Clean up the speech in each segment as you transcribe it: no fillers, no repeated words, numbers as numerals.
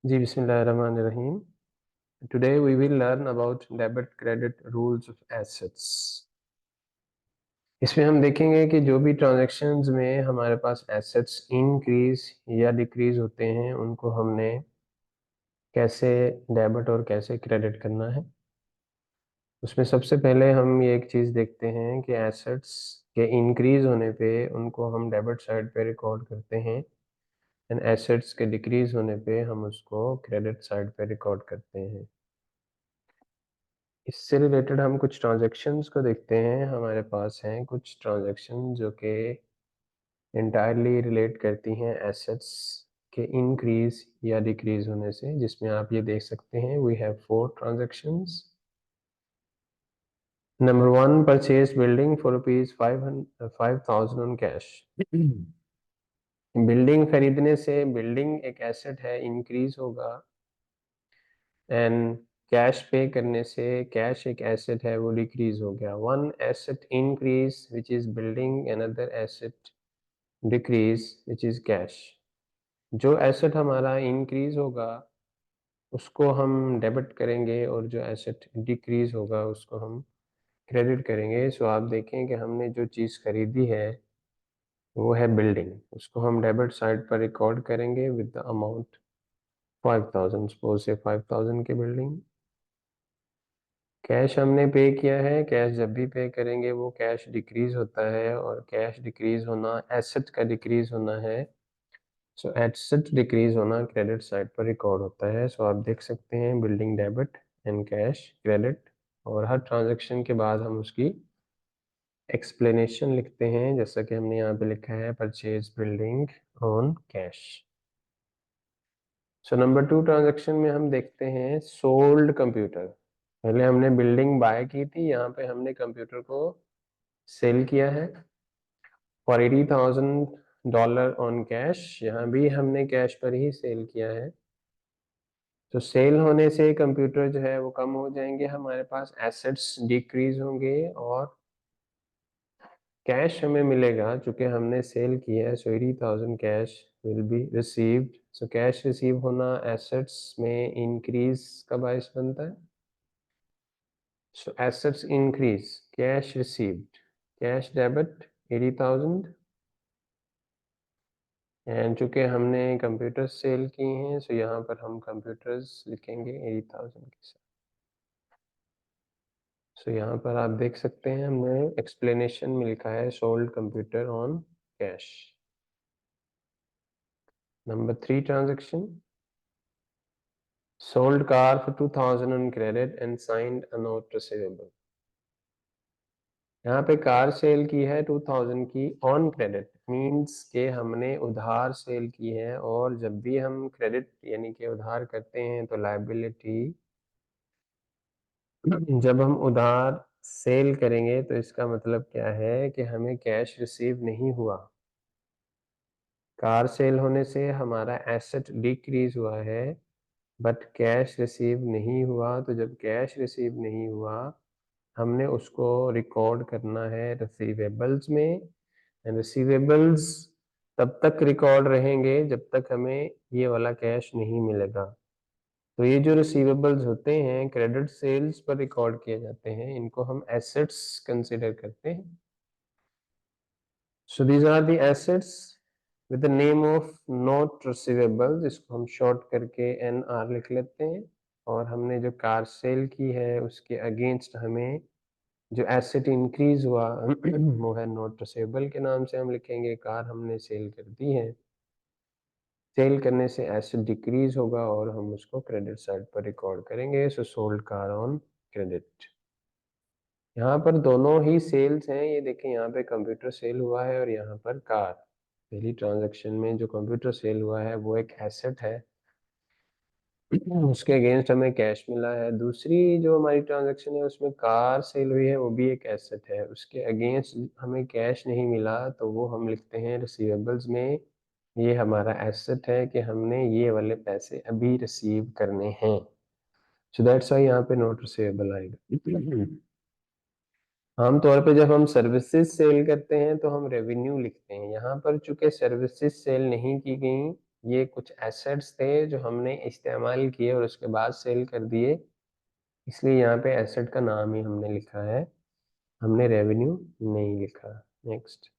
जी, बिस्मिल्लाहिर्रहमानिर्रहीम। Today we will learn about debit credit rules of assets. इसमें हम देखेंगे कि जो भी ट्रांजैक्शंस में हमारे पास एसेट्स इंक्रीज या डिक्रीज होते हैं उनको हमने कैसे डेबिट और कैसे क्रेडिट करना है। उसमें सबसे पहले हम ये एक चीज़ देखते हैं कि एसेट्स के इंक्रीज होने पे उनको हम डेबिट साइड पे रिकॉर्ड करते हैं एंड एसेट्स के डिक्रीज होने पे हम उसको क्रेडिट साइड पे रिकॉर्ड करते हैं। इससे रिलेटेड हम कुछ ट्रांज़ैक्शंस को देखते हैं। हमारे पास हैं कुछ ट्रांज़ैक्शन जो कि एंटायरली रिलेट करती हैं एसेट्स के इंक्रीज़ या डिक्रीज़ होने से, जिसमें आप ये देख सकते हैं we have 4 transactions. Number 1, purchase building for rupees 5000 on cash. Building खरीदने से बिल्डिंग एक एसेट है, इंक्रीज़ होगा एंड कैश पे करने से कैश एक एसेट है, वो डिक्रीज हो गया। One asset increase which is building, another asset decrease which is cash. जो एसेट हमारा इंक्रीज होगा उसको हम डेबिट करेंगे और जो एसेट डिक्रीज होगा उसको हम क्रेडिट करेंगे। सो आप देखें कि हमने जो चीज़ खरीदी है वो है बिल्डिंग, उसको हम डेबिट साइड पर रिकॉर्ड करेंगे विद द अमाउंट 5000। सपोज से 5000 की बिल्डिंग। कैश हमने पे किया है, कैश जब भी पे करेंगे वो कैश डिक्रीज होता है और कैश डिक्रीज होना एसेट का डिक्रीज होना है। सो एसेट डिक्रीज होना क्रेडिट साइड पर रिकॉर्ड होता है। सो आप देख सकते हैं building debit and cash credit, और हर ट्रांजैक्शन के बाद हम उसकी एक्सप्लेनेशन लिखते हैं, जैसा कि हमने यहाँ पे लिखा है purchase building on cash. So number 2 transaction में हम देखते हैं सोल्ड कंप्यूटर। पहले हमने बिल्डिंग बाय की थी, यहाँ पे हमने कंप्यूटर को सेल किया है फॉर $80,000 ऑन कैश। यहाँ भी हमने कैश पर ही सेल किया है। तो सेल होने से कंप्यूटर जो है वो कम हो जाएंगे, हमारे पास एसेट्स डिक्रीज होंगे और कैश हमें मिलेगा चूंकि हमने सेल किया है। सो 80,000 cash will be received. So cash receive होना एसेट्स में इंक्रीज का बायस बनता है। So assets increase, cash received, cash debit 80,000 and चूंकि हमने कंप्यूटर सेल किए हैं सो यहाँ पर हम कंप्यूटर्स लिखेंगे 80,000 के साथ। सो यहाँ पर आप देख सकते हैं हमने एक्सप्लेनेशन में लिखा है sold computer on cash. Number 3 transaction, sold car for 2000 on credit and signed a note receivable. यहाँ पे कार सेल की है 2000 की ऑन क्रेडिट, मींस के हमने उधार सेल की है, और जब भी हम क्रेडिट यानी कि उधार करते हैं तो लायबिलिटी, जब हम उधार सेल करेंगे तो इसका मतलब क्या है कि हमें कैश रिसीव नहीं हुआ। कार सेल होने से हमारा एसेट डिक्रीज हुआ है बट कैश रिसीव नहीं हुआ। तो जब कैश रिसीव नहीं हुआ हमने उसको रिकॉर्ड करना है रिसीवेबल्स में, एंड रिसीवेबल्स तब तक रिकॉर्ड रहेंगे जब तक हमें ये वाला कैश नहीं मिलेगा। तो ये जो रिसीवेबल्स होते हैं क्रेडिट सेल्स पर रिकॉर्ड किए जाते हैं, इनको हम एसेट्स कंसिडर करते हैं। So these are the assets with the name of not receivables, इसको हम शॉर्ट करके NR लिख लेते हैं। और हमने जो कार सेल की है उसके अगेंस्ट हमें जो एसेट इंक्रीज हुआ वो है नोट रिसीवेबल के नाम से हम लिखेंगे। कार हमने सेल कर दी है, सेल करने से एसेट डिक्रीज होगा और हम उसको क्रेडिट साइड पर रिकॉर्ड करेंगे। सो सोल्ड कार ऑन क्रेडिट। यहाँ पर दोनों ही सेल्स हैं, ये देखें यहाँ पे कंप्यूटर सेल हुआ है और यहाँ पर कार। पहली ट्रांजैक्शन में जो कंप्यूटर सेल हुआ है वो एक एसेट है, उसके अगेंस्ट हमें कैश मिला है। दूसरी जो हमारी ट्रांजैक्शन है उसमें कार सेल हुई है, वो भी एक एसेट है, उसके अगेंस्ट हमें कैश नहीं मिला, तो वो हम लिखते हैं रिसीवेबल्स में। ये हमारा एसेट है कि हमने ये वाले पैसे अभी रिसीव करने हैं। सो दैट्स व्हाई यहाँ पे नोट रिसीवेबल आएगा। आमतौर पे जब हम सर्विसेज सेल करते हैं तो हम रेवेन्यू लिखते हैं। यहाँ पर चूंकि सर्विसेज सेल नहीं की गई, ये कुछ एसेट्स थे जो हमने इस्तेमाल किए और उसके बाद सेल कर दिए, इसलिए यहाँ पे एसेट का नाम ही हमने लिखा है, हमने रेवेन्यू नहीं लिखा। Next,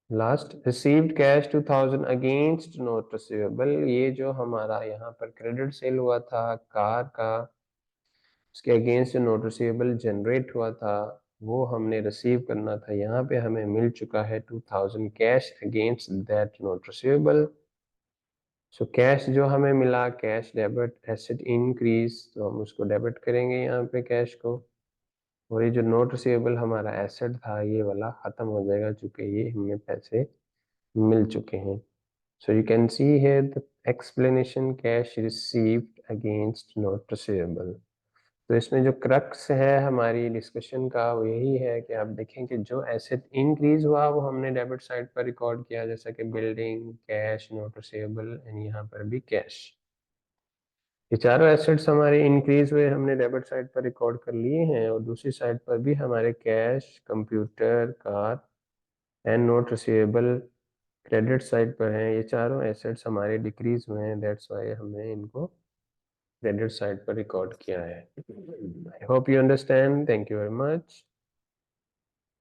last, received cash 2000 against note receivable. ये जो हमारा यहाँ पर क्रेडिट सेल हुआ था कार का, उसके अगेंस्ट जो नोट रिसीवेबल जनरेट हुआ था वो हमने रिसीव करना था। यहाँ पे हमें मिल चुका है 2000 cash against that note receivable. So cash जो हमें मिला, कैश डेबिट एसेट इंक्रीज, तो हम उसको डेबिट करेंगे यहाँ पे कैश को, और ये जो नोट रिसीवेबल हमारा एसेट था ये वाला खत्म हो जाएगा चूंकि ये हमें पैसे मिल चुके हैं। So you can see here the explanation, cash received against note receivable. तो इसमें जो क्रक्स है हमारी डिस्कशन का वो यही है कि आप देखें कि जो एसेट इंक्रीज हुआ वो हमने डेबिट साइड पर रिकॉर्ड किया, जैसा कि building, cash, note receivable and यहाँ पर भी कैश। ये चारों एसेट्स हमारे इंक्रीज हुए, हमने डेबिट साइड पर रिकॉर्ड कर लिए हैं, और दूसरी साइड पर भी हमारे cash, computer, car and note receivable credit side पर हैं। ये चारों एसेट्स हमारे डिक्रीज हुए हैं, दैट्स वाई हमने इनको क्रेडिट साइड पर रिकॉर्ड किया है। I hope you understand. Thank you very much.